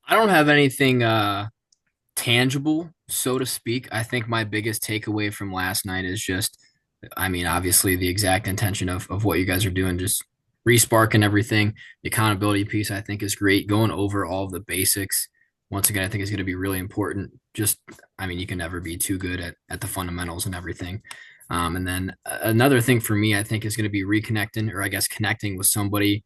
I don't have anything tangible, so to speak. I think my biggest takeaway from last night is just, I mean, obviously the exact intention of what you guys are doing, just resparking everything. The accountability piece, I think, is great. Going over all of the basics. Once again, I think is going to be really important. Just, I mean, you can never be too good at the fundamentals and everything. And then another thing for me, I think, is going to be reconnecting, or I guess connecting with somebody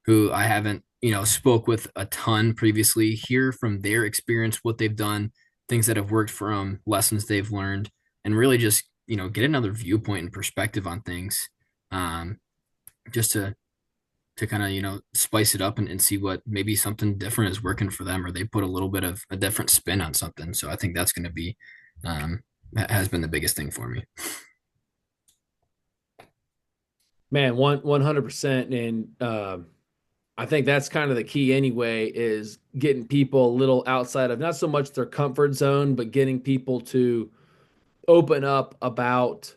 who I haven't, spoke with a ton previously, hear from their experience, what they've done, things that have worked for them, lessons they've learned, and really just, get another viewpoint and perspective on things. Um, just to kind of, spice it up and see what maybe something different is working for them, or they put a little bit of a different spin on something. So I think that's going to be, um, has been the biggest thing for me. Man, 100%. And I think that's kind of the key anyway, is getting people a little outside of not so much their comfort zone, but getting people to open up about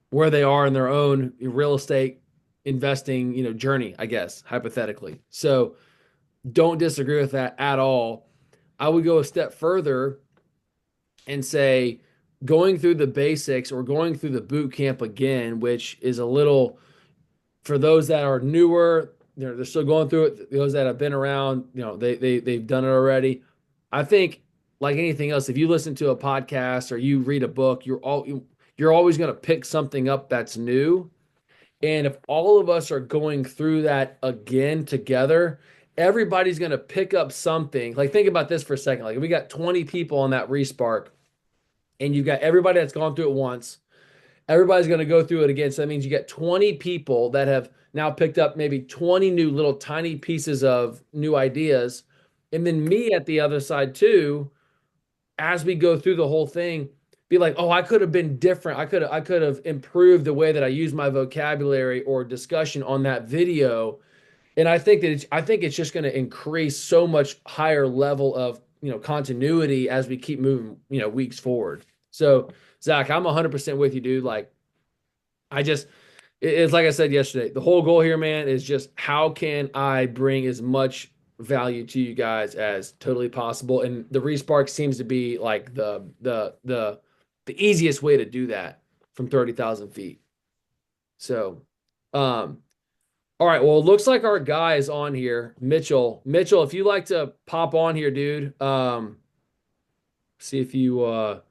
where they are in their own real estate investing, journey, I guess, hypothetically. So don't disagree with that at all. I would go a step further and say going through the basics or going through the boot camp again, which is a little for those that are newer, they're still going through it. Those that have been around, they've done it already. I think like anything else, if you listen to a podcast or you read a book, you're always going to pick something up that's new. And if all of us are going through that again together, everybody's going to pick up something. Like think about this for a second. Like if we got 20 people on that Respark and you've got everybody that's gone through it once, everybody's going to go through it again. So that means you get 20 people that have now picked up maybe 20 new little tiny pieces of new ideas. And then me at the other side too, as we go through the whole thing, be like, oh, I could have been different. I could have improved the way that I use my vocabulary or discussion on that video. And I think it's just going to increase so much higher level of continuity as we keep moving weeks forward. So Zach, I'm 100% with you, dude. Like I just, it's like I said yesterday. The whole goal here, man, is just how can I bring as much value to you guys as totally possible. And the Respark seems to be like the easiest way to do that from 30,000 feet. So, um, all right. Well, it looks like our guy is on here, Mitchell. Mitchell, if you like to pop on here, dude. See if you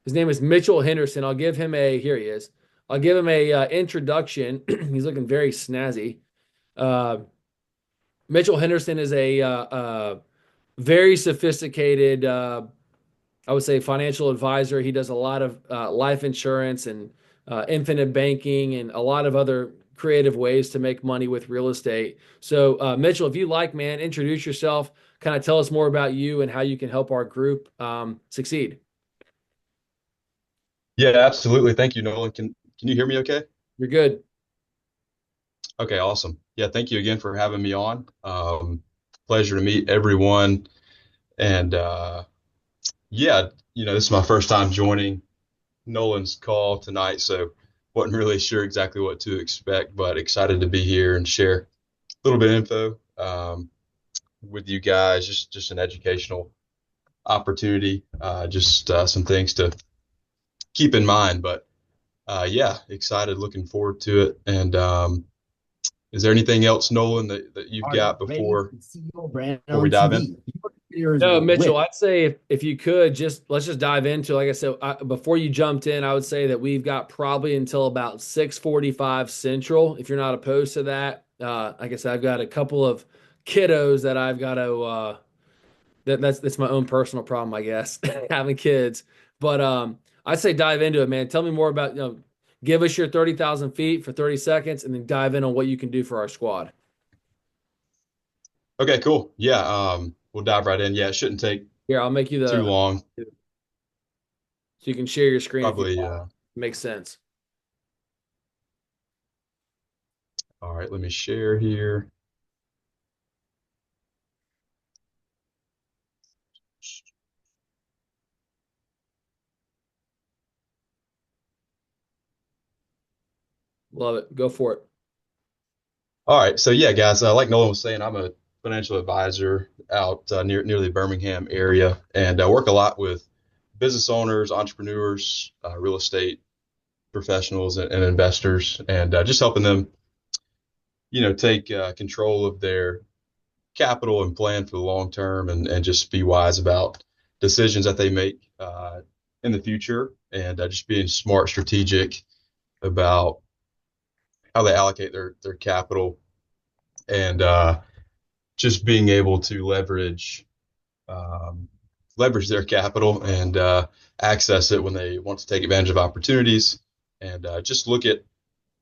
his name is Mitchell Henderson. I'll give him a here he is. I'll give him a introduction. He's looking very snazzy. Uh, Mitchell Henderson is a very sophisticated, I would say, financial advisor. He does a lot of life insurance and infinite banking and a lot of other creative ways to make money with real estate. So, Mitchell, if you like, man, introduce yourself. Kind of tell us more about you and how you can help our group succeed. Yeah, absolutely. Thank you, Nolan. Can you hear me okay? You're good. Okay, awesome. Yeah, thank you again for having me on. Pleasure to meet everyone. And yeah, this is my first time joining Nolan's call tonight, so wasn't really sure exactly what to expect, but excited to be here and share a little bit of info with you guys. Just an educational opportunity, just some things to keep in mind. But yeah, excited, looking forward to it. And is there anything else, Nolan, that you've Our got ready before to see your brand we on dive in? TV. Your careers No, Mitchell, with I'd say if you could just let's just dive into like I said before you jumped in, I would say that we've got probably until about 6:45 Central. If you're not opposed to that, like I said, I've got a couple of kiddos that I've got to that's my own personal problem, I guess, having kids. But I'd say dive into it, man. Tell me more about give us your 30,000 feet for 30 seconds, and then dive in on what you can do for our squad. Okay, cool. Yeah, we'll dive right in. Yeah, it shouldn't take Here, I'll make you too the long. so you can share your screen if you Probably. want. Makes sense. All right, let me share here. Love it. Go for it. All right, so yeah, guys, like Nolan was saying, I'm a financial advisor out near the Birmingham area, and I work a lot with business owners, entrepreneurs, real estate professionals, and investors, and just helping them, take control of their capital and plan for the long term, and just be wise about decisions that they make in the future, and just being smart, strategic about how they allocate their capital, and just being able to leverage their capital, and access it when they want to take advantage of opportunities, and just look at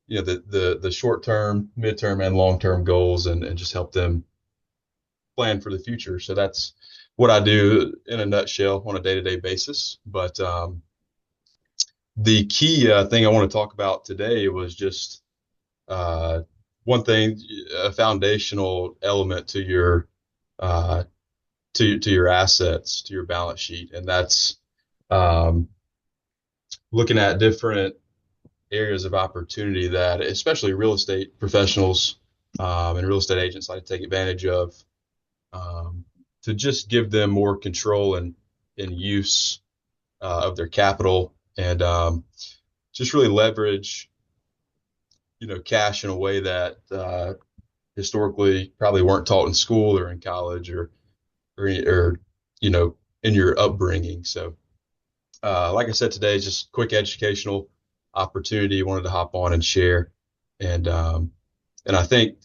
the short term, midterm, and long term goals, and just help them plan for the future. So that's what I do in a nutshell on a day-to-day basis. But the key thing I want to talk about today was just uh, one thing, a foundational element to your uh, to your assets, to your balance sheet, and that's um, looking at different areas of opportunity that especially real estate professionals and real estate agents like to take advantage of, um, to just give them more control and in use of their capital, and just really leverage cash in a way that historically probably weren't taught in school or in college, or in your upbringing. So like I said, today is just quick educational opportunity. Wanted to hop on and share, and I think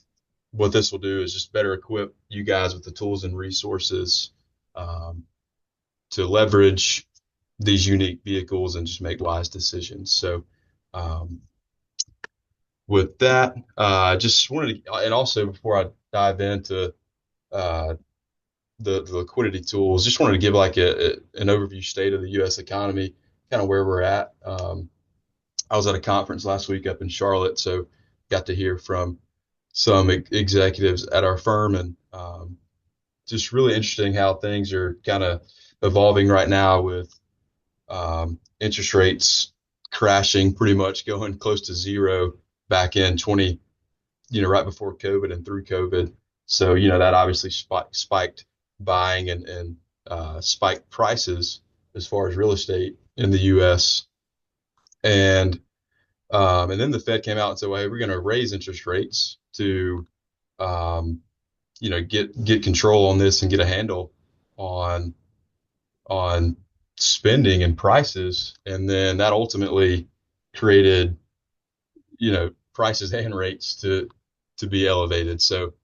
what this will do is just better equip you guys with the tools and resources um, to leverage these unique vehicles and just make wise decisions. So um, with that, I just wanted to, and also before I dive into uh, the liquidity tools, just wanted to give like an overview state of the U.S. economy, kind of where we're at. I was at a conference last week up in Charlotte, so got to hear from some executives at our firm, and just really interesting how things are kind of evolving right now with interest rates crashing, pretty much going close to zero back in right before COVID and through COVID. So, that obviously spiked buying, and spiked prices as far as real estate in the U.S. And then the Fed came out and said, well, hey, we're going to raise interest rates to, get control on this and get a handle on on spending and prices. And then that ultimately created, prices and rates to be elevated. So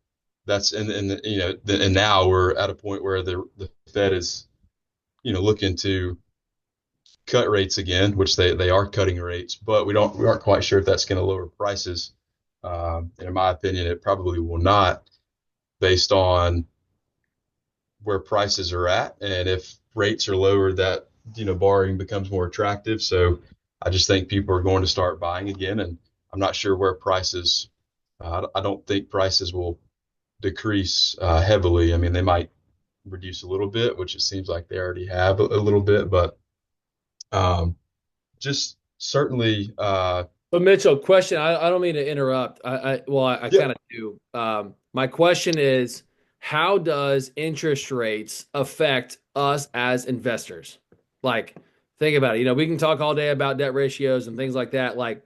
that's, and now we're at a point where the Fed is, looking to cut rates again, which they are cutting rates, but we aren't quite sure if that's going to lower prices. And in my opinion, it probably will not, based on where prices are at, and if rates are lower, that borrowing becomes more attractive. So I just think people are going to start buying again, and I'm not sure where prices. I don't think prices will decrease heavily. I mean, they might reduce a little bit, which it seems like they already have a little bit, but um, just certainly. But Mitchell, question. I don't mean to interrupt. I Yeah, kind of do. My question is, how does interest rates affect us as investors? Like, think about it. We can talk all day about debt ratios and things like that. Like,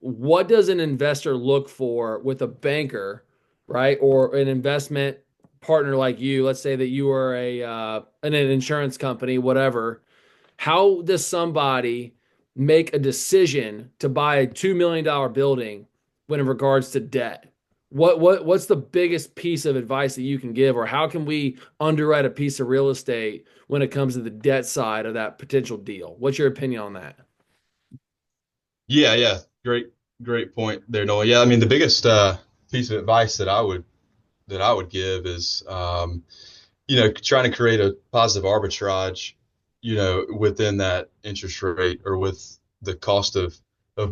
what does an investor look for with a banker, right, or an investment partner like you? Let's say that you are an insurance company, whatever. How does somebody make a decision to buy a $2 million building when in regards to debt? What's the biggest piece of advice that you can give, or how can we underwrite a piece of real estate when it comes to the debt side of that potential deal? What's your opinion on that? yeah. Great point there, Noah. Yeah, I mean, the biggest piece of advice that I would give is, trying to create a positive arbitrage, within that interest rate, or with the cost of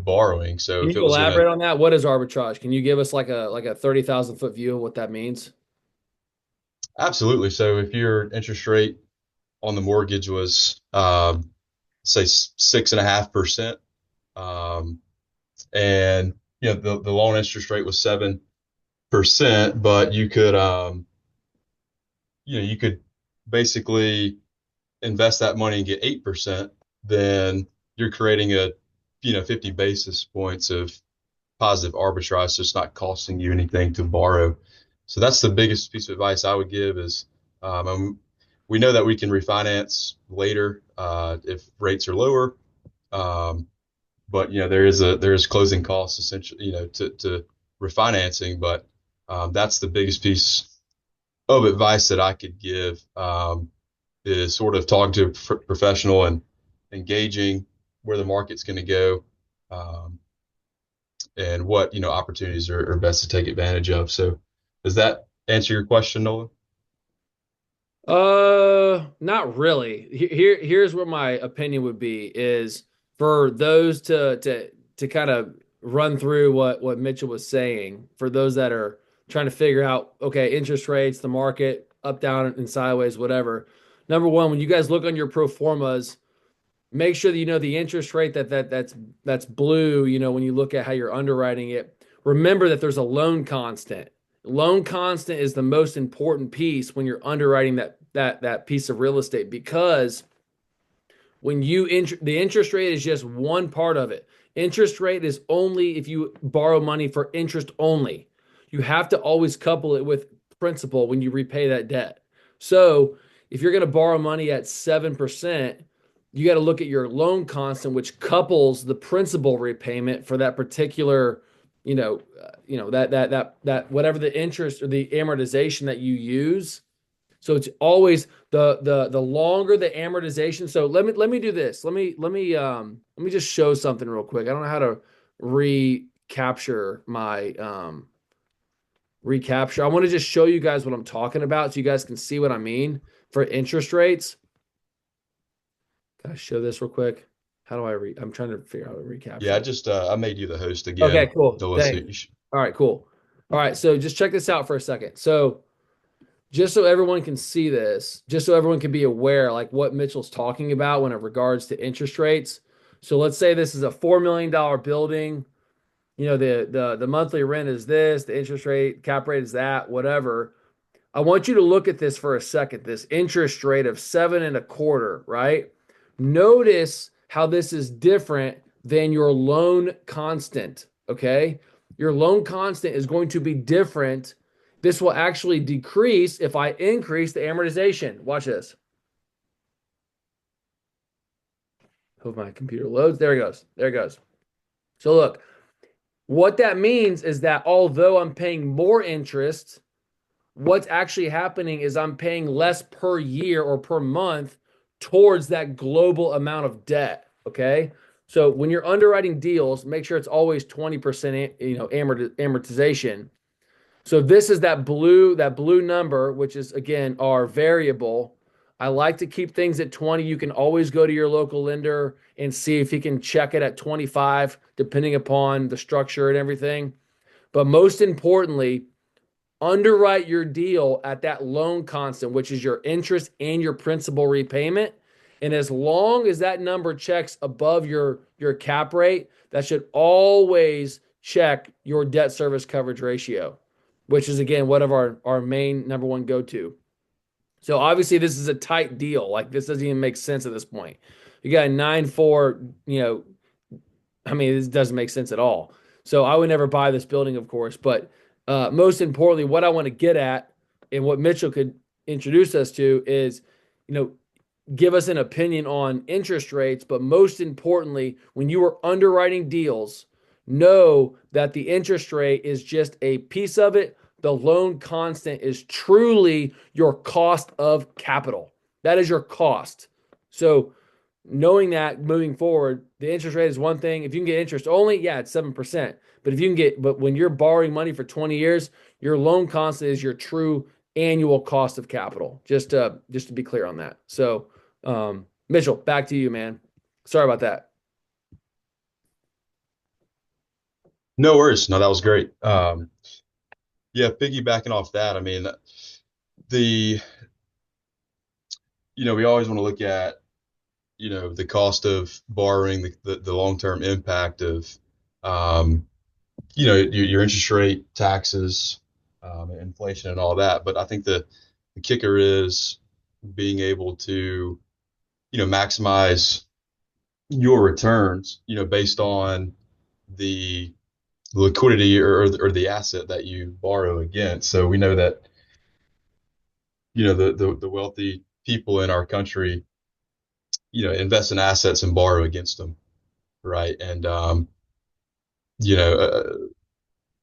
borrowing. So Can if it you was going to, elaborate on that? What is arbitrage? Can you give us like a 30,000 foot view of what that means? absolutely. So if your interest rate on the mortgage was, say 6.5%, um, and the loan interest rate was 7%, but you could you could basically invest that money and get 8%, then you're creating a, 50 basis points of positive arbitrage. So it's not costing you anything to borrow. So that's the biggest piece of advice I would give is, we know that we can refinance later if rates are lower. Um, but there is closing costs essentially, to refinancing. But that's the biggest piece of advice that I could give, is sort of talking to a professional and engaging where the market's going to go, um, and what opportunities are best to take advantage of. So, does that answer your question, Nolan? Not really. Here's what my opinion would be is for those to kind of run through what Mitchell was saying, for those that are trying to figure out, okay, interest rates, the market, up, down, and sideways, whatever. Number one, when you guys look on your pro formas, make sure that you know the interest rate that's blue, when you look at how you're underwriting it. Remember that there's a loan constant. Loan constant is the most important piece when you're underwriting that piece of real estate, because when the interest rate is just one part of it. Interest rate is only if you borrow money for interest only. You have to always couple it with principal when you repay that debt. So if you're going to borrow money at 7%, you got to look at your loan constant, which couples the principal repayment for that particular, that whatever the interest or the amortization that you use. So it's always the longer the amortization. So let me do this. Let me just show something real quick. I don't know how to recapture my recapture. I want to just show you guys what I'm talking about so you guys can see what I mean for interest rates. Can I show this real quick? How do I'm trying to figure out how to recapture Yeah, it. I made you the host Okay, again, cool. Dylan. So Thanks. All right, cool. All right, so just check this out for a second. So just so everyone can see this, just so everyone can be aware, like what Mitchell's talking about when it regards to interest rates. So let's say this is a $4 million building. The monthly rent is this, the interest rate, cap rate is that, whatever. I want you to look at this for a second. This interest rate of 7.25, right? Notice how this is different than your loan constant. Okay. Your loan constant is going to be different. This will actually decrease if I increase the amortization. Watch this. Hope my computer loads. There it goes. There it goes. So look, what that means is that although I'm paying more interest, what's actually happening is I'm paying less per year or per month towards that global amount of debt. Okay. So when you're underwriting deals, make sure it's always 20%, amortization. So this is that blue number, which is again our variable. I like to keep things at 20. You can always go to your local lender and see if he can check it at 25, depending upon the structure and everything. But most importantly, underwrite your deal at that loan constant, which is your interest and your principal repayment. And as long as that number checks above your cap rate, that should always check your debt service coverage ratio, which is again one of our main number one go-to. So obviously this is a tight deal. Like this doesn't even make sense at this point. You got a 9.4, I mean, this doesn't make sense at all. So I would never buy this building, of course. But most importantly, what I want to get at and what Mitchell could introduce us to is, give us an opinion on interest rates. But most importantly, when you are underwriting deals, know that the interest rate is just a piece of it. The loan constant is truly your cost of capital. That is your cost. So knowing that moving forward, the interest rate is one thing. If you can get interest only, yeah, it's 7%. But when you're borrowing money for 20 years, your loan constant is your true annual cost of capital. Just to be clear on that. So, Mitchell, back to you, man. Sorry about that. no worries. No, that was great. Yeah, piggybacking off that, I mean, the we always want to look at the cost of borrowing, the long-term impact of um, your interest rate, taxes, inflation, and all that. But I think the the kicker is being able to, maximize your returns, based on the liquidity or the asset that you borrow against. So we know that, the wealthy people in our country, invest in assets and borrow against them, right? And you know,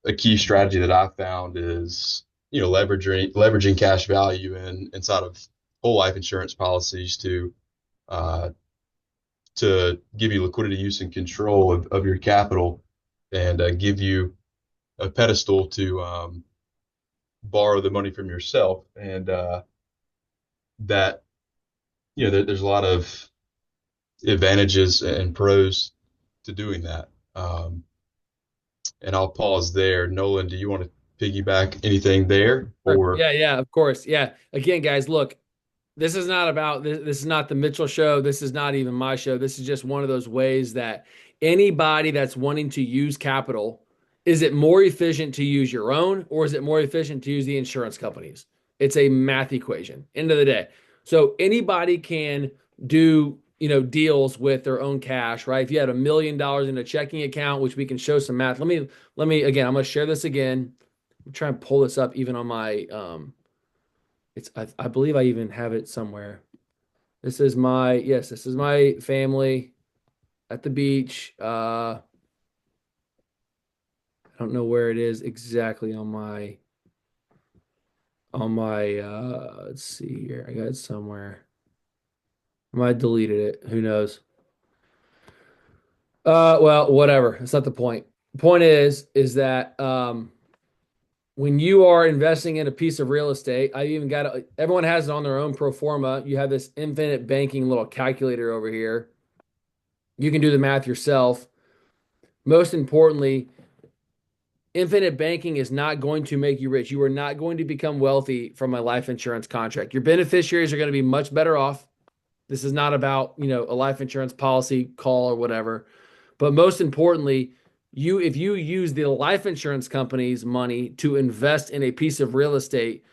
a key strategy that I found is, leveraging cash value inside of whole life insurance policies uh, to give you liquidity, use, and control of your capital, and give you a pedestal to borrow the money from yourself. And that, there's a lot of advantages and pros to doing that. And I'll pause there. Nolan, do you want to piggyback anything there, Sure. or? Yeah, yeah, of course. Yeah. Again, guys, look, this is not about this is not the Mitchell show. This is not even my show. This is just one of those ways that anybody that's wanting to use capital, is it more efficient to use your own or is it more efficient to use the insurance companies? It's a math equation, end of the day. So anybody can do, deals with their own cash, right? If you had $1 million in a checking account, which we can show some math. Let me again, I'm going to share this again. I'm trying to pull this up even on my I believe I even have it somewhere. This is my family at the beach. I don't know where it is exactly on my let's see here. I got it somewhere. I might have deleted it. Who knows? Well, whatever. That's not the point. The point is that when you are investing in a piece of real estate, I even got everyone has it on their own pro forma. You have this infinite banking little calculator over here. You can do the math yourself. Most importantly, infinite banking is not going to make you rich. You are not going to become wealthy from a life insurance contract. Your beneficiaries are going to be much better off. This is not about, a life insurance policy call or whatever. But most importantly, if you use the life insurance company's money to invest in a piece of real estate,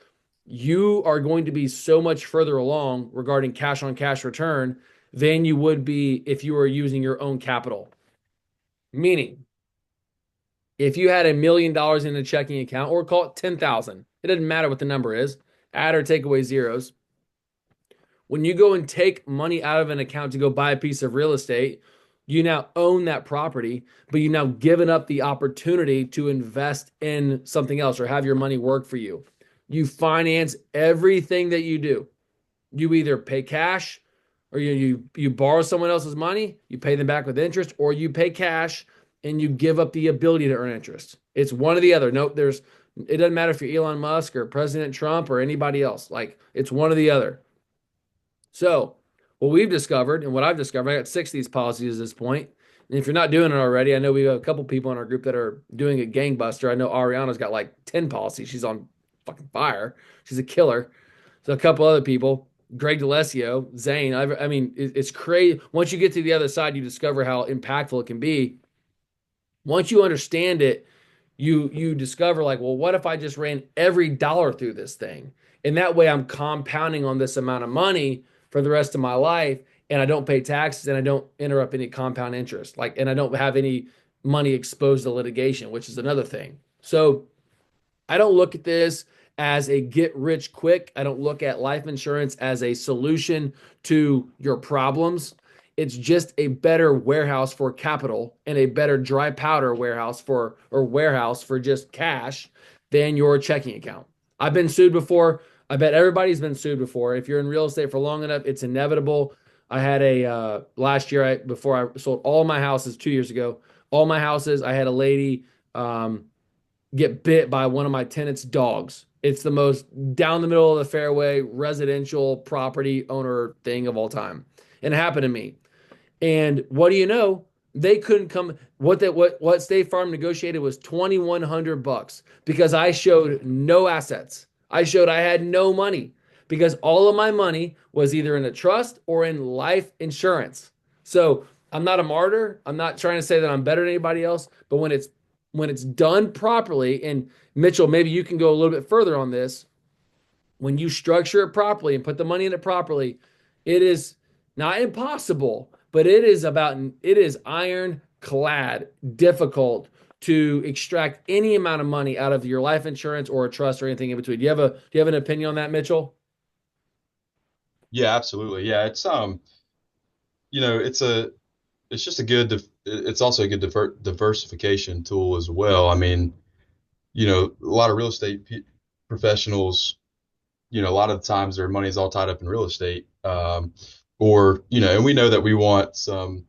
you are going to be so much further along regarding cash on cash return than you would be if you were using your own capital. Meaning, if you had $1 million in a checking account, or call it 10,000, it doesn't matter what the number is, add or take away zeros. When you go and take money out of an account to go buy a piece of real estate, you now own that property, but you now given up the opportunity to invest in something else or have your money work for you. You finance everything that you do. You either pay cash, or you borrow someone else's money, you pay them back with interest, or you pay cash and you give up the ability to earn interest. It's one or the other. Nope, it doesn't matter if you're Elon Musk or President Trump or anybody else. Like, it's one or the other. So what we've discovered and what I've discovered, I got 6 of these policies at this point. And if you're not doing it already, I know we have a couple people in our group that are doing a gangbuster. I know Ariana's got like 10 policies. She's on fucking fire. She's a killer. So a couple other people, Greg DeLesio, Zane. I mean, it's crazy. Once you get to the other side, you discover how impactful it can be. Once you understand it, you discover like, well, what if I just ran every dollar through this thing? And that way I'm compounding on this amount of money for the rest of my life, and I don't pay taxes and I don't interrupt any compound interest. And I don't have any money exposed to litigation, which is another thing. So I don't look at this as a get rich quick. I don't look at life insurance as a solution to your problems. It's just a better warehouse for capital and a better dry powder warehouse for just cash than your checking account. I've been sued before. I bet everybody's been sued before. If you're in real estate for long enough, it's inevitable. I had last year, before I sold all my houses 2 years ago, all my houses, I had a lady get bit by one of my tenants' dogs. It's the most down the middle of the fairway residential property owner thing of all time. And it happened to me. And what do you know? They couldn't come. What State Farm negotiated was $2,100 because I showed no assets. I showed I had no money because all of my money was either in a trust or in life insurance. So I'm not a martyr. I'm not trying to say that I'm better than anybody else, but when it's done properly, and Mitchell, maybe you can go a little bit further on this. when you structure it properly and put the money in it properly, it is not impossible, but it is ironclad difficult to extract any amount of money out of your life insurance or a trust or anything in between. Do you have an opinion on that, Mitchell? Yeah, absolutely. Yeah, you know, it's just a good, it's also a good diversification tool as well. I mean, you know, a lot of real estate professionals, you know, a lot of the times their money is all tied up in real estate. Or, you know, and we know that we want some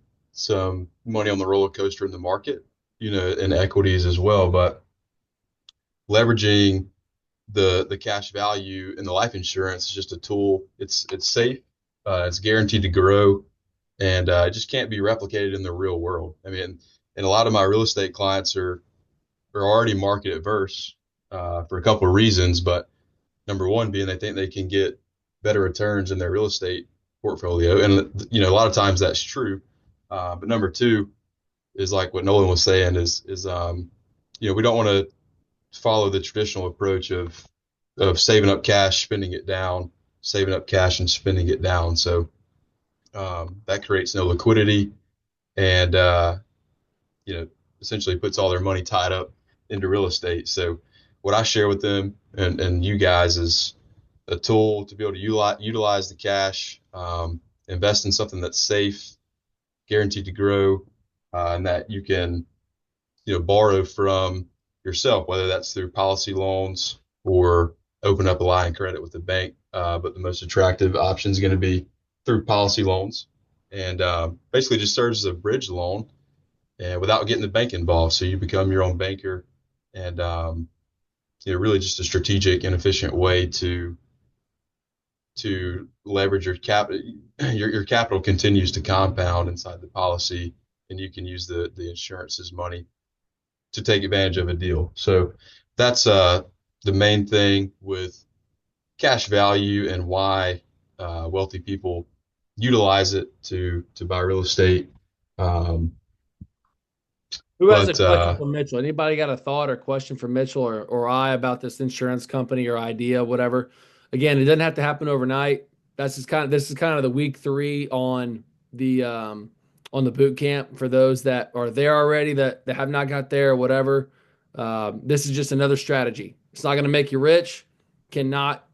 money on the roller coaster in the market, you know, and equities as well. But leveraging the cash value in the life insurance is just a tool. It's safe, it's guaranteed to grow, and it just can't be replicated in the real world. I mean, and a lot of my real estate clients are already market adverse for a couple of reasons, but number one being they think they can get better returns in their real estate portfolio, and you know a lot of times that's true. But number two is like what Nolan was saying is you know we don't want to follow the traditional approach of saving up cash, spending it down, saving up cash and spending it down. So that creates no liquidity and you know essentially puts all their money tied up into real estate. So what I share with them and you guys is a tool to be able to utilize the cash, invest in something that's safe, guaranteed to grow, and that you can, you know, borrow from yourself, whether that's through policy loans or open up a line of credit with the bank. But the most attractive option is going to be through policy loans, and basically just serves as a bridge loan, and without getting the bank involved. So you become your own banker, and you know, really just a strategic and efficient way to leverage your capital. Your capital continues to compound inside the policy, and you can use the insurance's money to take advantage of a deal. So that's the main thing with cash value and why wealthy people utilize it to buy real estate. Um, Who has a but question for Mitchell? Anybody got a thought or question for Mitchell or I about this insurance company or idea, whatever? Again, it doesn't have to happen overnight. This is kind of the week 3 on the boot camp for those that are there already that have not got there or whatever. This is just another strategy. It's not going to make you rich. Cannot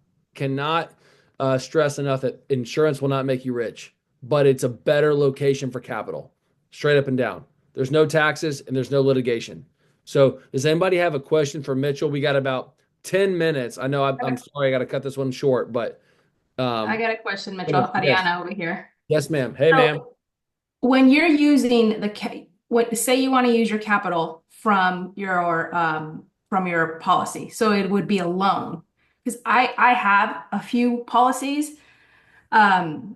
stress enough that insurance will not make you rich, but it's a better location for capital, straight up and down. There's no taxes and there's no litigation. So, does anybody have a question for Mitchell? We got about 10 minutes. I know I'm sorry, I got to cut this one short, but I got a question, Mitchell. yes, Ariana over here. yes, ma'am. Hey, ma'am. When you're using say you want to use your capital from your policy, so it would be a loan. Because I have a few policies. Um,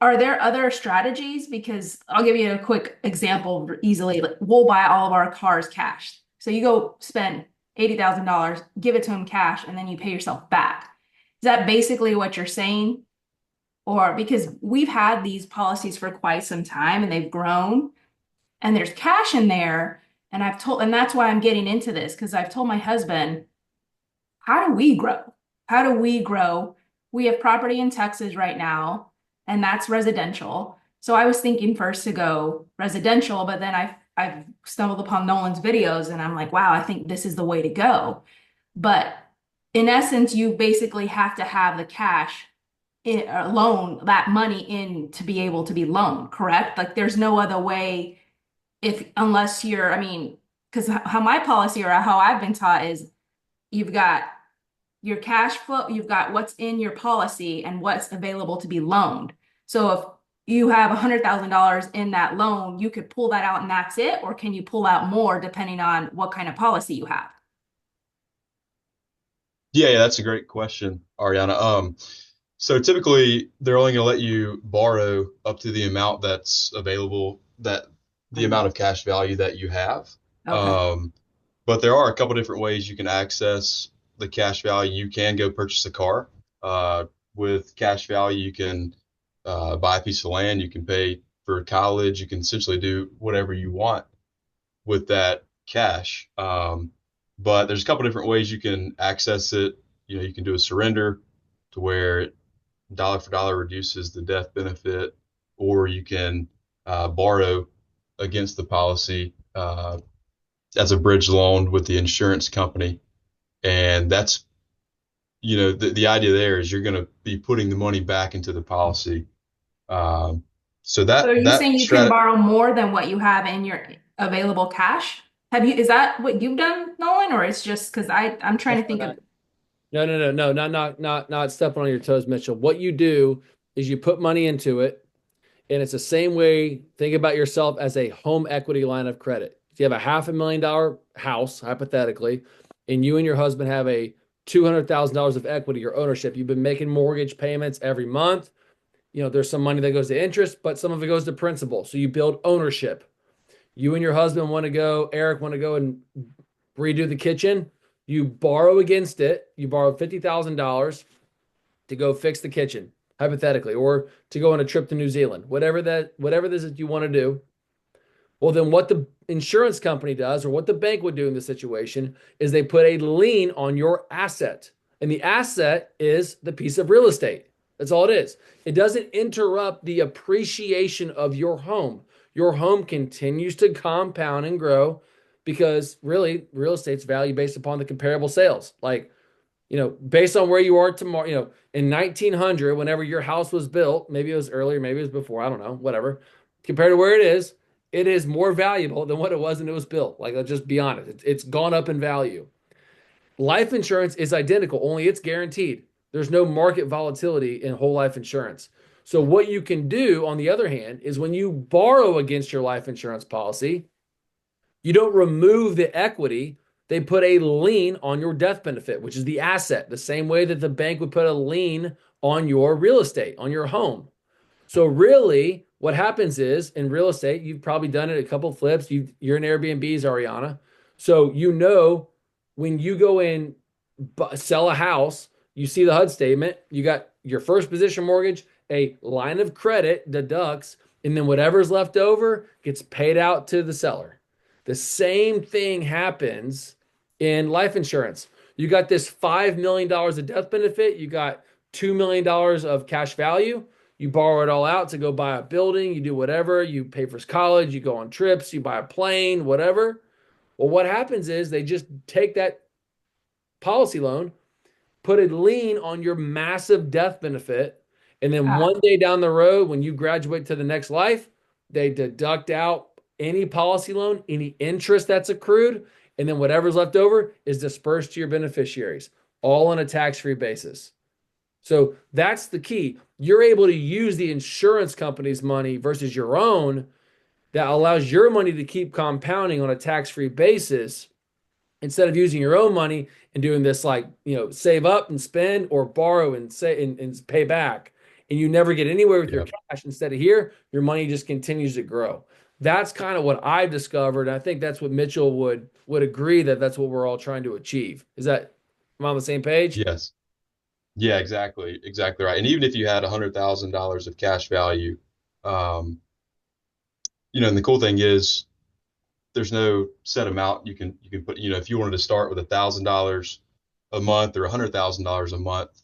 are there other strategies? Because I'll give you a quick example easily. Like, we'll buy all of our cars cash. So you go spend $80,000, give it to them cash, and then you pay yourself back. Is that basically what you're saying? Or because we've had these policies for quite some time and they've grown and there's cash in there. And and that's why I'm getting into this, because I've told my husband, how do we grow? How do we grow? We have property in Texas right now, and that's residential. So I was thinking first to go residential, but then I've stumbled upon Nolan's videos and I'm like, wow, I think this is the way to go. But in essence, you basically have to have the cash loan that money in to be able to be loaned, correct? Like there's no other way unless you're, I mean, because how my policy or how I've been taught is you've got your cash flow, you've got what's in your policy and what's available to be loaned. So if you have $100,000 in that loan, you could pull that out and that's it, or can you pull out more depending on what kind of policy you have? yeah, that's a great question, Ariana. So typically they're only going to let you borrow up to the amount that's available, that the amount of cash value that you have. Okay. But there are a couple different ways you can access the cash value. You can go purchase a car. With cash value, you can buy a piece of land. You can pay for college. You can essentially do whatever you want with that cash. But there's a couple different ways you can access it. you can do a surrender to where it dollar for dollar reduces the death benefit, or you can borrow against the policy as a bridge loan with the insurance company. And that's, the idea there is you're going to be putting the money back into the policy. So So are you that saying you can strat, borrow more than what you have in your available cash? Is that what you've done, Nolan, or it's just because I'm trying to think of. No, not stepping on your toes, Mitchell. What you do is you put money into it, and it's the same way. Think about yourself as a home equity line of credit. If you have a $500,000 house, hypothetically, and you and your husband have a $200,000 of equity or ownership, you've been making mortgage payments every month. There's some money that goes to interest, but some of it goes to principal. So you build ownership. You and your husband Eric want to go and redo the kitchen. You borrow against it. You borrow $50,000 to go fix the kitchen, hypothetically, or to go on a trip to New Zealand, whatever this is you want to do. Well, then what the insurance company does, or what the bank would do in this situation, is they put a lien on your asset. And the asset is the piece of real estate. That's all it is. It doesn't interrupt the appreciation of your home. Your home continues to compound and grow because really real estate's value based upon the comparable sales. Like, based on where you are tomorrow, in 1900, whenever your house was built, maybe it was earlier, maybe it was before, I don't know, whatever, compared to where it is more valuable than what it was when it was built. Like, let's just be honest. It's gone up in value. Life insurance is identical, only it's guaranteed. There's no market volatility in whole life insurance. So what you can do, on the other hand, is when you borrow against your life insurance policy, you don't remove the equity. They put a lien on your death benefit, which is the asset, the same way that the bank would put a lien on your real estate, on your home. So really, what happens is, in real estate, you've probably done it a couple of flips. You're in Airbnbs, Ariana. So when you go in, sell a house, you see the HUD statement, you got your first position mortgage, a line of credit deducts, and then whatever's left over gets paid out to the seller. The same thing happens in life insurance. You got this $5 million of death benefit. You got $2 million of cash value. You borrow it all out to go buy a building. You do whatever. You pay for college. You go on trips. You buy a plane, whatever. Well, what happens is they just take that policy loan, put a lien on your massive death benefit, and then one day down the road, when you graduate to the next life, they deduct out any policy loan, any interest that's accrued, and then whatever's left over is dispersed to your beneficiaries, all on a tax-free basis. So that's the key. You're able to use the insurance company's money versus your own. That allows your money to keep compounding on a tax-free basis instead of using your own money and doing this, like, save up and spend, or borrow and pay back. And you never get anywhere with your cash. Instead of here, your money just continues to grow. That's kind of what I've discovered. I think that's what Mitchell would agree that's what we're all trying to achieve. Am I on the same page? yes. Yeah, exactly. Exactly right. And even if you had $100,000 of cash value, and the cool thing is there's no set amount you can put, if you wanted to start with $1,000 a month or $100,000 a month,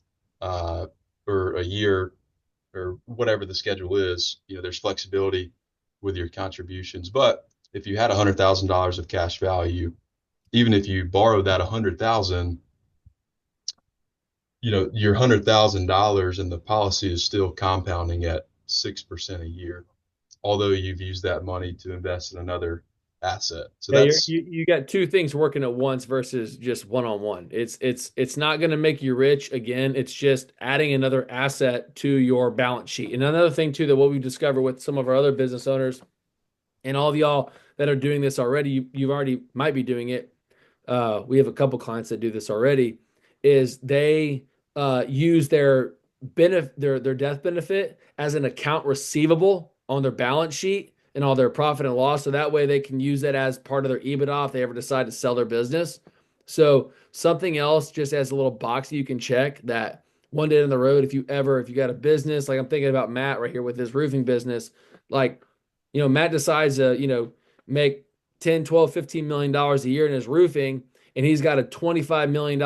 or a year, or whatever the schedule is, there's flexibility with your contributions. But if you had $100,000 of cash value, even if you borrowed that 100,000, your $100,000 in the policy is still compounding at 6% a year, although you've used that money to invest in another asset. So you got two things working at once versus just one-on-one. It's not going to make you rich. Again, it's just adding another asset to your balance sheet. And another thing too, that what we discovered with some of our other business owners and all of y'all that are doing this already, you've already might be doing it. We have a couple clients that do this already, is they use their death benefit as an account receivable on their balance sheet and all their profit and loss. So that way they can use that as part of their EBITDA if they ever decide to sell their business. So something else, just as a little box you can check, that one day down the road, if you got a business, like I'm thinking about Matt right here with his roofing business, like, Matt decides to, make 10, 12, $15 million a year in his roofing, and he's got a $25 million,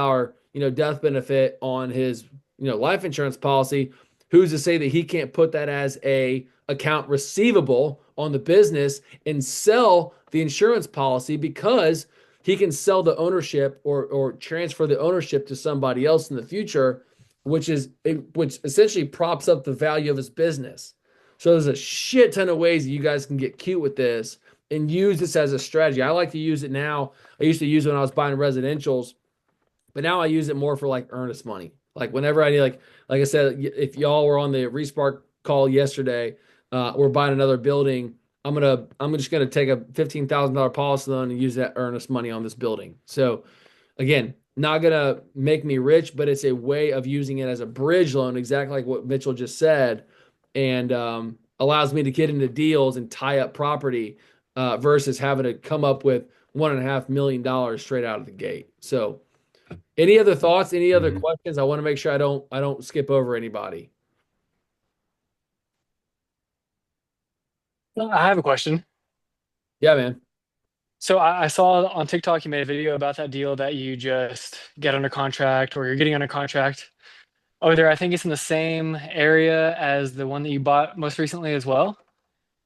death benefit on his, life insurance policy, who's to say that he can't put that as a account receivable on the business and sell the insurance policy, because he can sell the ownership or transfer the ownership to somebody else in the future, which essentially props up the value of his business. So there's a shit ton of ways that you guys can get cute with this and use this as a strategy. I like to use it now. I used to use it when I was buying residentials, but now I use it more for like earnest money. Like whenever I need, like I said, if y'all were on the Respark call yesterday, we're buying another building. I'm just gonna take a $15,000 policy loan and use that earnest money on this building. So again, not gonna make me rich, but it's a way of using it as a bridge loan, exactly like what Mitchell just said, and allows me to get into deals and tie up property versus having to come up with $1.5 million straight out of the gate. So, any other thoughts? Any other questions? I want to make sure I don't skip over anybody. I have a question. Yeah, man. So I saw on TikTok you made a video about that deal that you just get under contract or you're getting under contract over there. I think it's in the same area as the one that you bought most recently as well.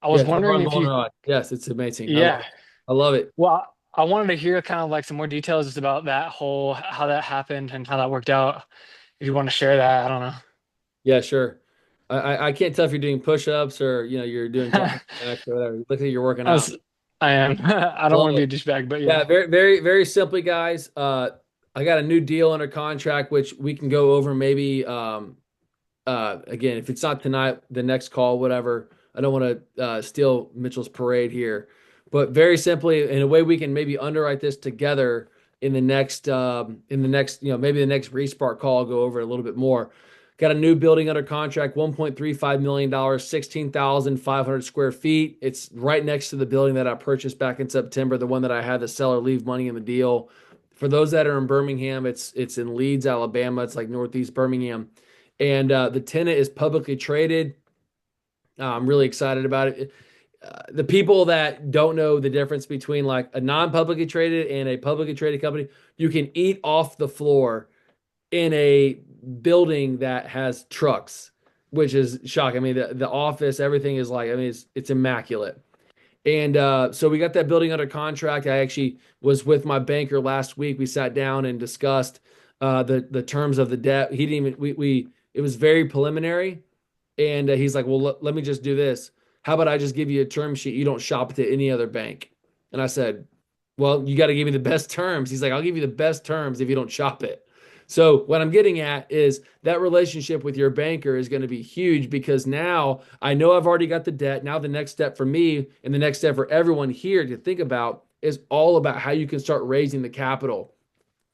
I was Yes, wondering if you, yes, it's amazing. yeah. I love it. Well, I wanted to hear kind of like some more details just about that whole, how that happened and how that worked out. If you want to share that, I don't know. Yeah, sure. I can't tell if you're doing push-ups or you're doing jumping jacks or whatever. Look like you're working I out. was, I am. I don't Love want to it. be a douchebag, but Yeah, yeah. very, very, very simply, guys. I got a new deal under contract, which we can go over maybe again, if it's not tonight, the next call, whatever. I don't want to steal Mitchell's parade here, but very simply, in a way, we can maybe underwrite this together in the next maybe the next Respark call. I'll go over it a little bit more. Got a new building under contract, $1.35 million, 16,500 square feet. It's right next to the building that I purchased back in September, the one that I had the seller leave money in the deal. For those that are in Birmingham, it's in Leeds, Alabama. It's like Northeast Birmingham. And the tenant is publicly traded. I'm really excited about it. The people that don't know the difference between like a non-publicly traded and a publicly traded company, you can eat off the floor in a building that has trucks, which is shocking. I mean, the office, everything is like, I mean, it's immaculate. And so we got that building under contract. I actually was with my banker last week. We sat down and discussed the terms of the debt. He didn't even we it was very preliminary, and he's like, "Well, let me just do this. How about I just give you a term sheet? You don't shop it at any other bank." And I said, "Well, you got to give me the best terms." He's like, "I'll give you the best terms if you don't shop it." So what I'm getting at is that relationship with your banker is going to be huge, because now I know I've already got the debt. Now the next step for me and the next step for everyone here to think about is all about how you can start raising the capital.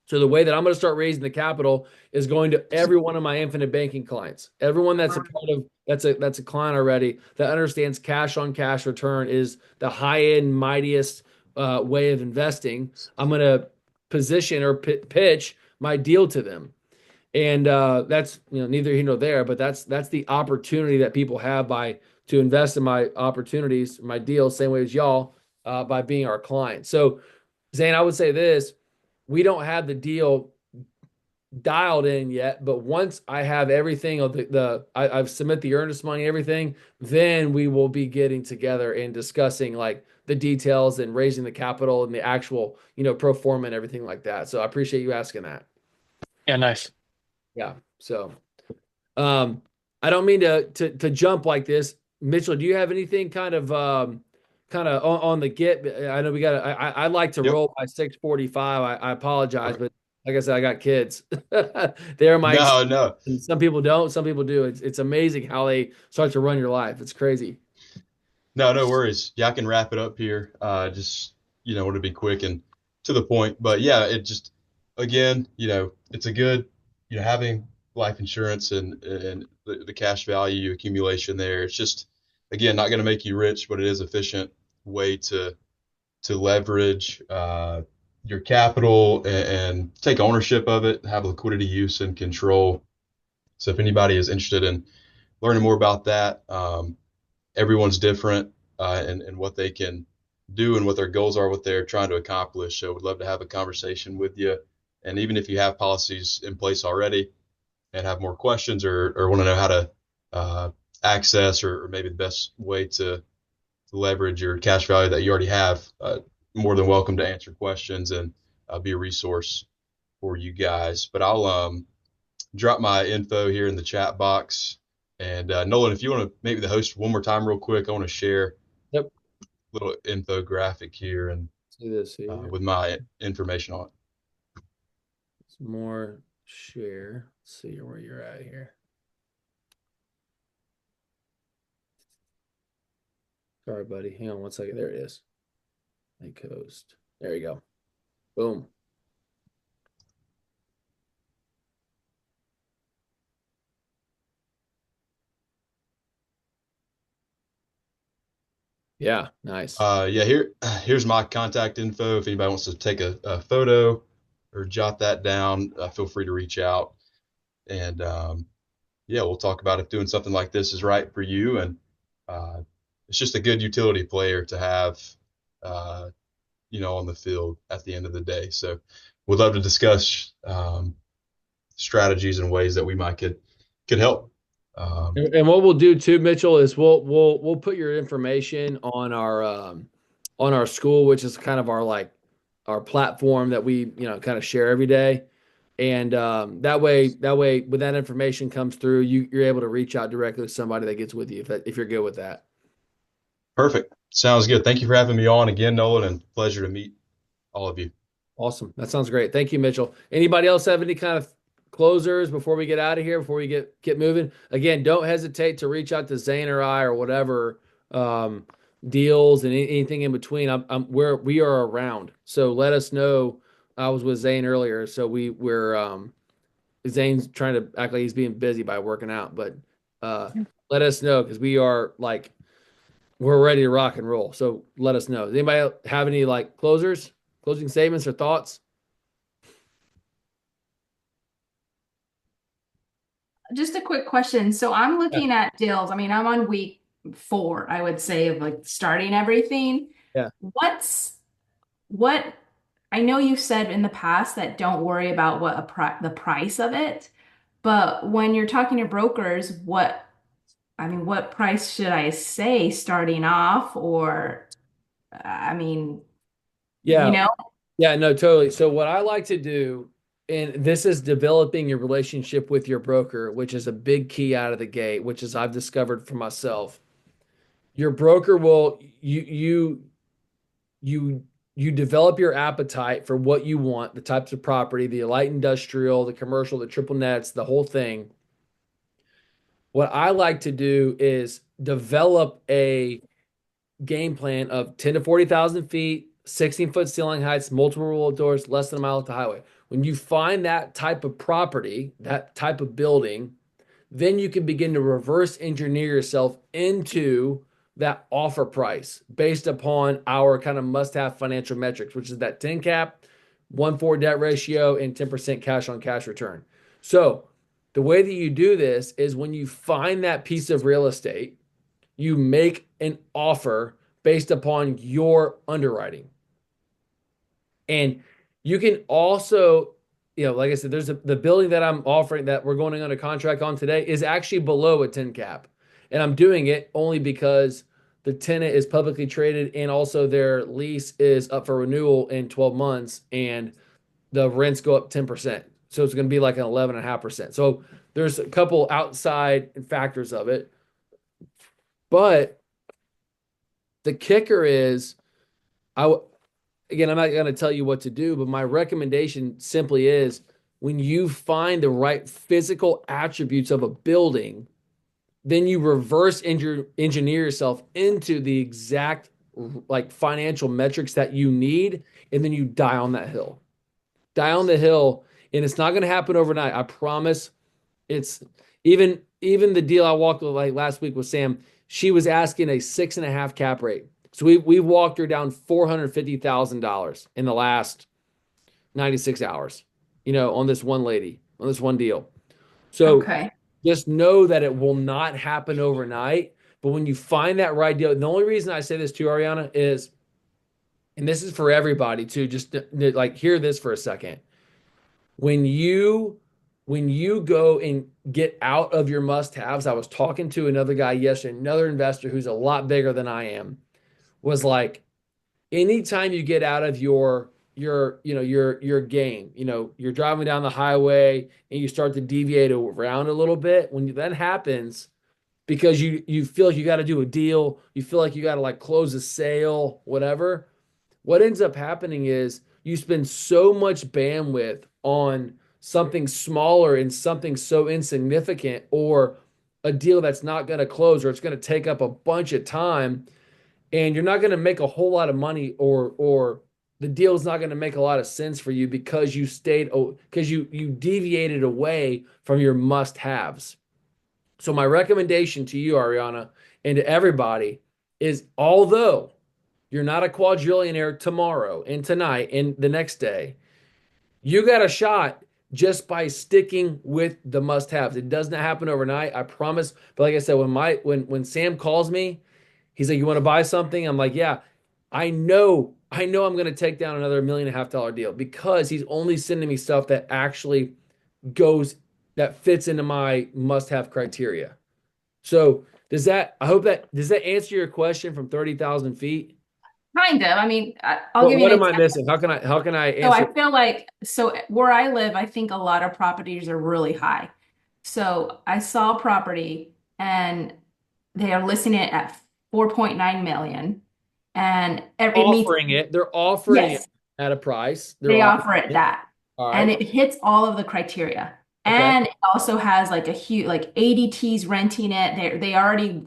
So the way that I'm going to start raising the capital is going to every one of my infinite banking clients. Everyone that's a part of that's a client already that understands cash on cash return is the high end, mightiest way of investing. I'm going to position or pitch my deal to them, and that's neither here nor there. But that's the opportunity that people have to invest in my opportunities, my deals, same way as y'all, by being our client. So Zane, I would say this. We don't have the deal dialed in yet, but once I have everything of I've submit the earnest money, everything, then we will be getting together and discussing like the details and raising the capital and the actual, pro forma and everything like that. So I appreciate you asking that. Yeah, nice. Yeah. So, I don't mean to jump like this. Mitchell, do you have anything kind of on the get? I know I like to Yep. roll by 6:45. I apologize, but like I said, I got kids. They're my No. and some people don't, some people do. It's amazing how they start to run your life. It's crazy. No, no worries. Yeah, I can wrap it up here. Just, want to be quick and to the point. But yeah, it just, again, it's a good, having life insurance and the cash value accumulation there. It's just, again, not going to make you rich, but it is efficient way to leverage your capital and take ownership of it, have liquidity use and control. So if anybody is interested in learning more about that, everyone's different and what they can do and what their goals are, what they're trying to accomplish. So we'd love to have a conversation with you And even if you have policies in place already and have more questions or want to know how to access or maybe the best way to leverage your cash value that you already have, more than welcome to answer questions and be a resource for you guys. But I'll drop my info here in the chat box. And Nolan, if you want to make the host one more time real quick, I want to share a little infographic here and see this here. with my information on it. Some more share. Let's see where you're at here. Sorry, buddy. Hang on one second. There it is. Make host. There you go. Boom. Yeah, nice. Here's my contact info. If anybody wants to take a photo or jot that down, feel free to reach out. And we'll talk about if doing something like this is right for you. And it's just a good utility player to have, on the field at the end of the day. So we'd love to discuss strategies and ways that we might could help. And what we'll do too, Mitchell, is we'll put your information on our school, which is kind of our platform that we kind of share every day. And that way when that information comes through, you're able to reach out directly to somebody that gets with you if you're good with that. Perfect. Sounds good. Thank you for having me on again, Nolan, and pleasure to meet all of you. Awesome. That sounds great. Thank you, Mitchell. Anybody else have any kind of closers before we get out of here, before we get moving? Again, don't hesitate to reach out to Zane or I or whatever deals and anything in between. We are around. So let us know. I was with Zane earlier, so we're Zane's trying to act like he's being busy by working out, but let us know because we're ready to rock and roll. So let us know. Does anybody have any closing statements or thoughts? Just a quick question. So I'm looking at deals. I mean, I'm on week 4, I would say, of starting everything. Yeah. What I know you said in the past that don't worry about the price of it, but when you're talking to brokers, what price should I say starting off? Or, Yeah, no, totally. So what I like to do, and this is developing your relationship with your broker, which is a big key out of the gate, which is I've discovered for myself. Your broker will you develop your appetite for what you want, the types of property, the light industrial, the commercial, the triple nets, the whole thing. What I like to do is develop a game plan of 10 to 40,000 feet, 16-foot ceiling heights, multiple roll doors, less than a mile off the highway. When you find that type of property, that type of building, then you can begin to reverse engineer yourself into that offer price based upon our kind of must-have financial metrics, which is that 10 cap, 1.4 debt ratio, and 10% cash on cash return. So the way that you do this is when you find that piece of real estate, you make an offer based upon your underwriting. And you can also, like I said, there's the building that I'm offering that we're going under contract on today is actually below a 10 cap. And I'm doing it only because the tenant is publicly traded and also their lease is up for renewal in 12 months and the rents go up 10%. So it's going to be like an 11.5%. So there's a couple outside factors of it. But the kicker is, I'm not going to tell you what to do, but my recommendation simply is when you find the right physical attributes of a building, then you reverse engineer yourself into the exact financial metrics that you need, and then you die on that hill. Die on the hill, and it's not going to happen overnight. I promise. It's even the deal I walked with last week with Sam. She was asking a 6.5 cap rate. So we walked her down $450,000 in the last 96 hours, on this one lady, on this one deal. So just know that it will not happen overnight. But when you find that right deal, the only reason I say this to Ariana is, and this is for everybody too, just hear this for a second. when you go and get out of your must-haves, I was talking to another guy yesterday, another investor who's a lot bigger than I am, was like, anytime you get out of your game, you're driving down the highway and you start to deviate around a little bit. When that happens, because you feel like you got to do a deal, you feel like you got to like close a sale, whatever. What ends up happening is you spend so much bandwidth on something smaller and something so insignificant, or a deal that's not going to close, or it's going to take up a bunch of time, and you're not going to make a whole lot of money, or the deal is not going to make a lot of sense for you because you deviated away from your must haves. So my recommendation to you, Ariana, and to everybody is, although you're not a quadrillionaire tomorrow and tonight and the next day, you got a shot just by sticking with the must-haves. It does not happen overnight, I promise. But like I said, when Sam calls me, he's like, "You want to buy something?" I'm like, "Yeah." I know I'm going to take down another $1.5 million deal because he's only sending me stuff that actually goes that fits into my must-have criteria. So does that answer your question from 30,000 feet? Kind of. I mean, I'll give you What an am I example. missing? How can I So answer? I feel like, so where I live, I think a lot of properties are really high. So I saw a property and they are listing it at 4.9 million, and it meets, They're offering it yes, at a price. They're they offering offer it it. that. All And right. it hits all of the criteria. Okay. And it also has like a huge, like ADT's renting it. They're already,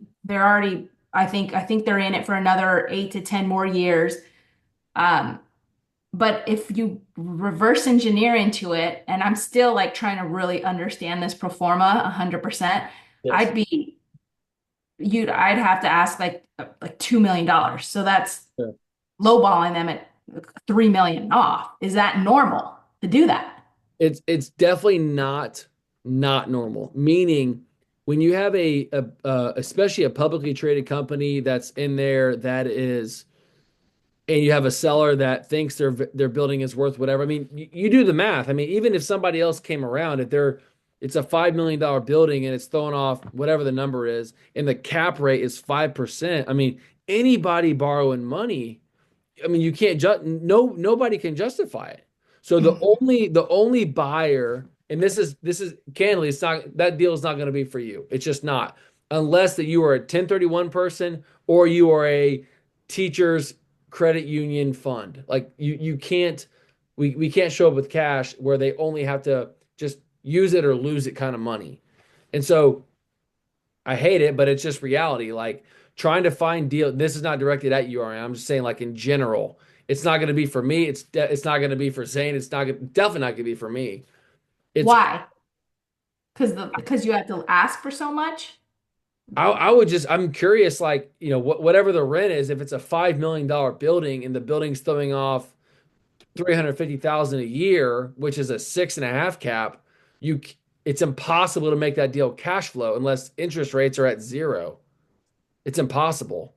I think they're in it for another 8 to 10 more years. Um, but if you reverse engineer into it, and I'm still like trying to really understand this pro forma 100%, Yes. I'd be I'd have to ask like $2 million. So that's Yeah. lowballing them at 3 million off. Is that normal to do that? It's definitely not normal. Meaning, when you have especially a publicly traded company that's in there that is, and you have a seller that thinks their building is worth whatever. I mean, you do the math. I mean, even if somebody else came around, if it's a $5 million building and it's throwing off whatever the number is, and the cap rate is 5%. I mean, anybody borrowing money, I mean, you can't just nobody can justify it. So the only buyer, and this is candidly, it's not, that deal is not going to be for you. It's just not, unless that you are a 1031 person or you are a teachers credit union fund. Like you can't, we can't show up with cash where they only have to just use it or lose it kind of money. And so I hate it, but it's just reality. Like, trying to find deal. This is not directed at you, Ariane. I'm just saying, like, in general, it's not going to be for me. It's not going to be for Zane. It's not definitely not going to be for me. It's Why? Because you have to ask for so much? I would just, I'm curious, like, whatever the rent is, if it's a $5 million building and the building's throwing off 350,000 a year, which is a 6.5 cap, you it's impossible to make that deal cash flow unless interest rates are at zero. It's impossible.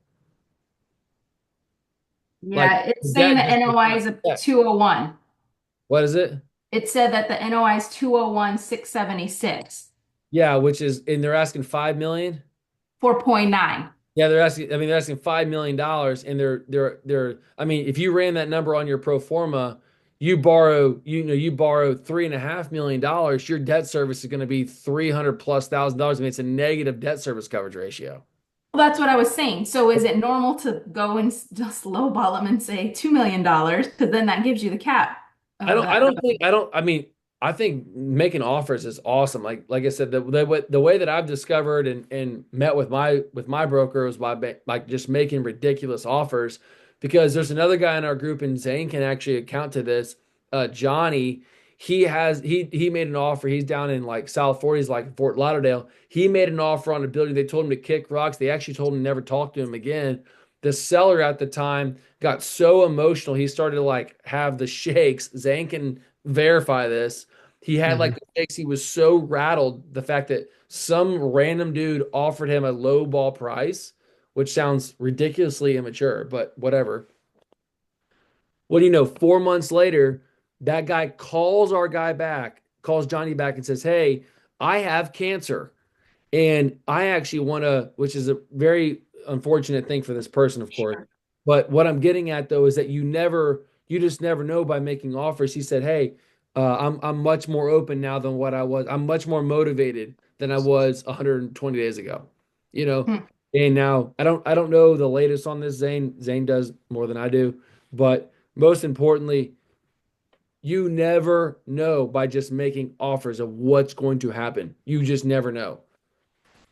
Like, Yeah, it's saying debt the just NOI is a yeah. 201. What is it? It said that the NOI is 201,676, Yeah, which is, and they're asking 5 million. 4.9. Yeah, they're asking. I mean, they're asking $5 million, and they're. I mean, if you ran that number on your pro forma, you borrow $3.5 million. Your debt service is going to be 300 plus thousand dollars. I mean, it's a negative debt service coverage ratio. Well, that's what I was saying. So is it normal to go and just lowball them and say $2 million? Because then that gives you the cap I of don't. I that. don't think. I don't. I mean, I think making offers is awesome. Like I said, the way that I've discovered and met with my broker was by just making ridiculous offers. Because there's another guy in our group, and Zane can actually account to this. Johnny, he made an offer. He's down in like South Florida. He's like Fort Lauderdale. He made an offer on a building. They told him to kick rocks. They actually told him to never talk to him again. The seller at the time got so emotional, he started to like have the shakes. Zane can verify this. He had like Mhm. the shakes. He was so rattled the fact that some random dude offered him a low ball price, which sounds ridiculously immature, but whatever. What do you know? 4 months later, That guy calls our guy back, calls Johnny back and says, "Hey, I have cancer. And I actually want to," which is a very unfortunate thing for this person, of course. Sure. But what I'm getting at though is that you just never know by making offers. He said, "Hey, I'm much more open now than what I was. I'm much more motivated than I was 120 days ago." You know, Hmm. and now I don't know the latest on this. Zane does more than I do, but most importantly, you never know by just making offers of what's going to happen. You just never know.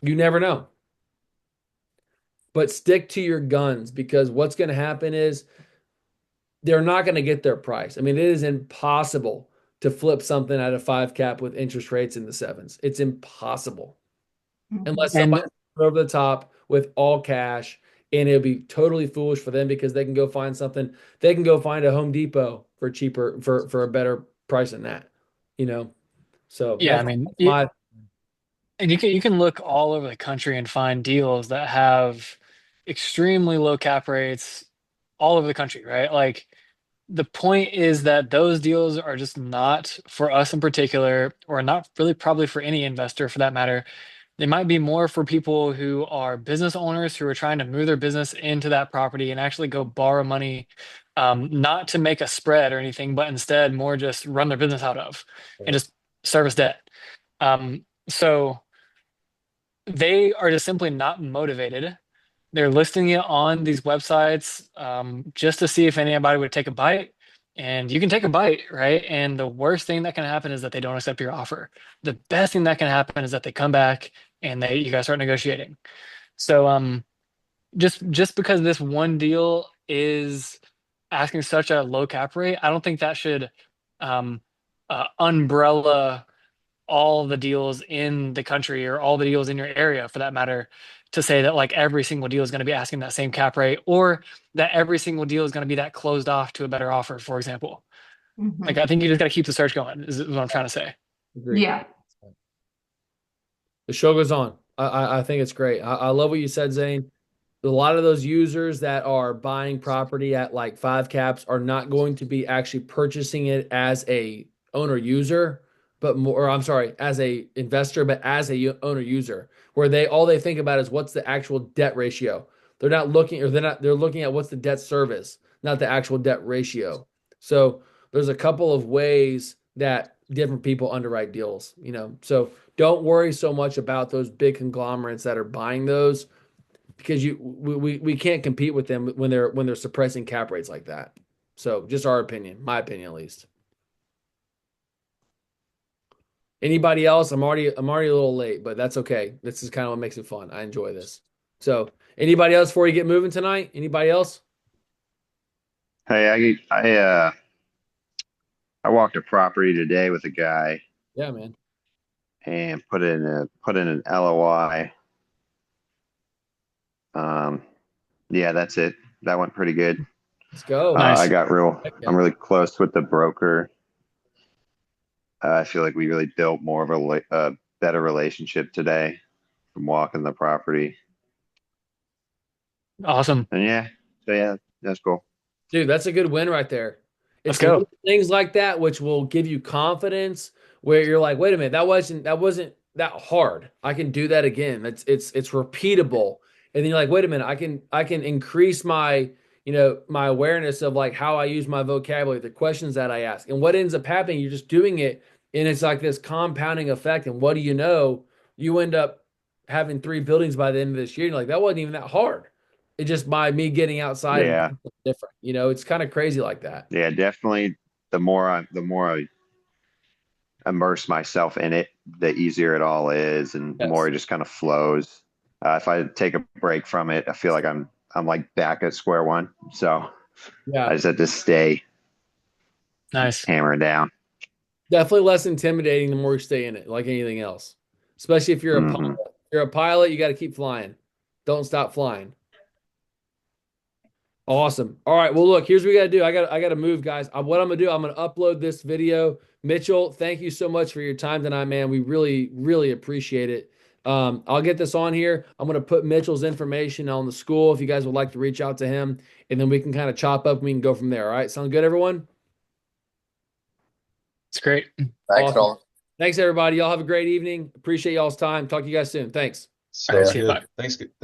You never know. But stick to your guns, because what's going to happen is they're not going to get their price. I mean, it is impossible to flip something at a 5 cap with interest rates in the sevens. It's impossible unless And somebody's over the top with all cash, and it'll be totally foolish for them because they can go find something. They can go find a Home Depot for cheaper, for a better price than that, you know. So yeah, I mean, that's my and you can look all over the country and find deals that have extremely low cap rates all over the country, right? Like the point is that those deals are just not for us in particular, or not really probably for any investor for that matter. They might be more for people who are business owners who are trying to move their business into that property and actually go borrow money, not to make a spread or anything, but instead more just run their business out of and just service debt. So they are just simply not motivated. They're listing it on these websites, just to see if anybody would take a bite. And you can take a bite, right? And the worst thing that can happen is that they don't accept your offer. The best thing that can happen is that they come back and you guys start negotiating. So just because this one deal is asking such a low cap rate, I don't think that should um, umbrella all the deals in the country or all the deals in your area for that matter, to say that like every single deal is going to be asking that same cap rate, or that every single deal is going to be that closed off to a better offer, for example. Like Mhm. I think you just got to keep the search going is what I'm trying to say. agree. Yeah. The show goes on. I think it's great. I love what you said, Zane. A lot of those users that are buying property at like 5 caps are not going to be actually purchasing it as a owner user, but more, or I'm sorry, as a investor, but as a owner user, where they all they think about is what's the actual debt ratio. They're not looking, or they're looking at what's the debt service, not the actual debt ratio. So there's a couple of ways that different people underwrite deals, you know. So don't worry so much about those big conglomerates that are buying those, because we can't compete with them when they're suppressing cap rates like that. So just our opinion, my opinion at least. Anybody else? I'm already a little late, but that's okay. This is kind of what makes it fun. I enjoy this. So anybody else before you get moving tonight? Anybody else? Hey, I walked a property today with a guy Yeah, man. and put in an LOI. Um, yeah, that's it. That went pretty good. Let's go. Nice. I'm really close with the broker. I feel like we really built more of a better relationship today from walking the property. Awesome. And yeah, that's cool. Dude, that's a good win right there. Let's It's go. little things like that which will give you confidence, where you're like, wait a minute, that wasn't that hard. I can do that again. It's repeatable. And then you're like, wait a minute, I can increase my, my awareness of like how I use my vocabulary, the questions that I ask. And what ends up happening, you're just doing it, and it's like this compounding effect. And what do you know? You end up having 3 buildings by the end of this year. You're like, that wasn't even that hard. It just by me getting outside and Yeah, doing something different. It's kind of crazy like that. yeah, definitely. The more I immerse myself in it, the easier it all is, and the more Yes. it just kind of flows. If I take a break from it, I feel like I'm like back at square one. So Yeah. I just have to stay Nice. hammering down. Definitely less intimidating the more you stay in it, like anything else. Especially if you're a pilot. Hmm. If you're a pilot, you got to keep flying. Don't stop flying. Awesome. All right. Well, look, here's what we got to do. I got to move, guys. What I'm gonna do, I'm gonna upload this video. Mitchell, thank you so much for your time tonight, man. We really, really appreciate it. I'll get this on here. I'm gonna put Mitchell's information on the school if you guys would like to reach out to him, and then we can kind of chop up and we can go from there. All right. Sound good, everyone? It's great. Thanks, Awesome. Colin. Thanks, everybody. Y'all have a great evening. Appreciate y'all's time. Talk to you guys soon. Thanks. All right, Sounds see you. good. Bye. Thanks.